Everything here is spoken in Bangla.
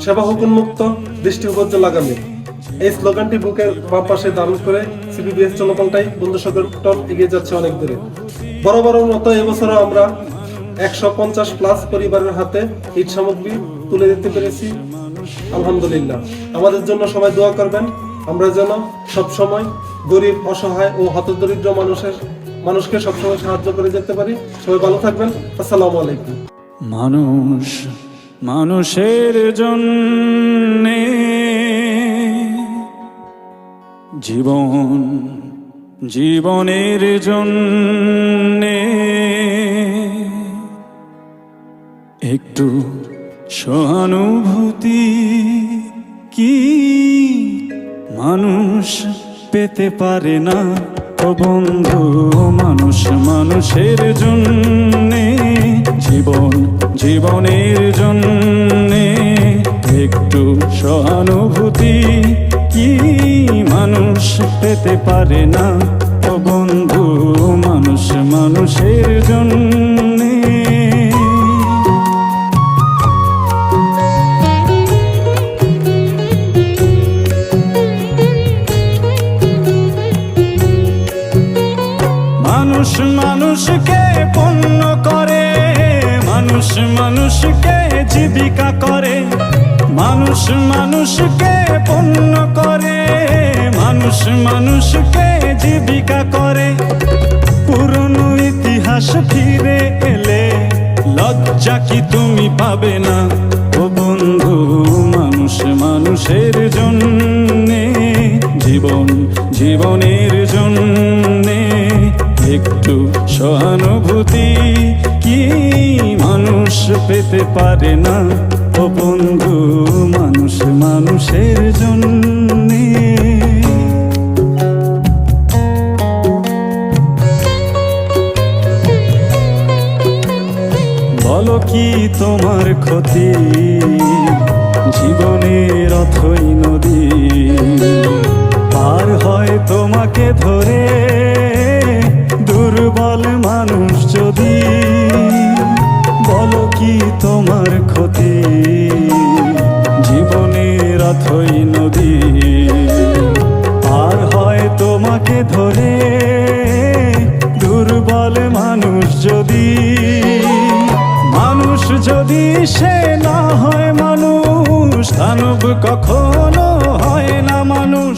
সেবা হুকুম মুক্ত, দৃষ্টি উপজ্জ্বল আগামী। এই স্লোগানটি বুকের বাম পাশে ধারণ করে সিপিবিএস জনকণ্ঠাই বন্ধু সংগঠন এগিয়ে যাচ্ছে অনেক দূরে। বরাবরের মতো এবছরও আমরা 150+ পরিবারের হাতে ঈদ সামগ্রী তুলে দিতে পেরেছি, আলহামদুলিল্লাহ। আমাদের জন্য সবাই দোয়া করবেন, আমরা যেন সবসময় গরিব, অসহায় ও হতদরিদ্র মানুষকে সবসময় সাহায্য করে যেতে পারি। সবাই ভালো থাকবেন। আসসালামু আলাইকুম। মানুষ মানুষের জন্যে, জীবন জীবনের জন্যে, একটু সহানুভূতি কি মানুষ পেতে পারে না? ও বন্ধু, মানুষ মানুষের জন্যে, জীবন জীবনের জন্যে, একটু সহানুভূতি কি মানুষ পেতে পারে না? ও বন্ধু, মানুষ মানুষের জন্যে। মানুষ মানুষকে পণ্য করে, মানুষ মানুষকে জীবিকা করে, মানুষ মানুষকে পণ্য করে, মানুষ মানুষকে জীবিকা করে। পুরনো ইতিহাস ফিরে এলে লজ্জা কি তুমি পাবে না? ও বন্ধু, মানুষ মানুষের জন্যে, জীবন জীবনের জন্যে, একটু সহানুভূতি কি মানুষ পেতে পারে না? ও বন্ধু, মানুষ মানুষের জন্যে। বলো কি তোমার ক্ষতি? জীবনের অথই নদী পার হয় তোমাকে ধরে, দুর্বল মানুষ যদি। বলো কি তোমার ক্ষতি? জীবনের অথই নদী পার হয় তোমাকে ধরে, দুর্বল মানুষ যদি। মানুষ যদি সে না হয় মানুষ, দানব কখনো হয় না মানুষ।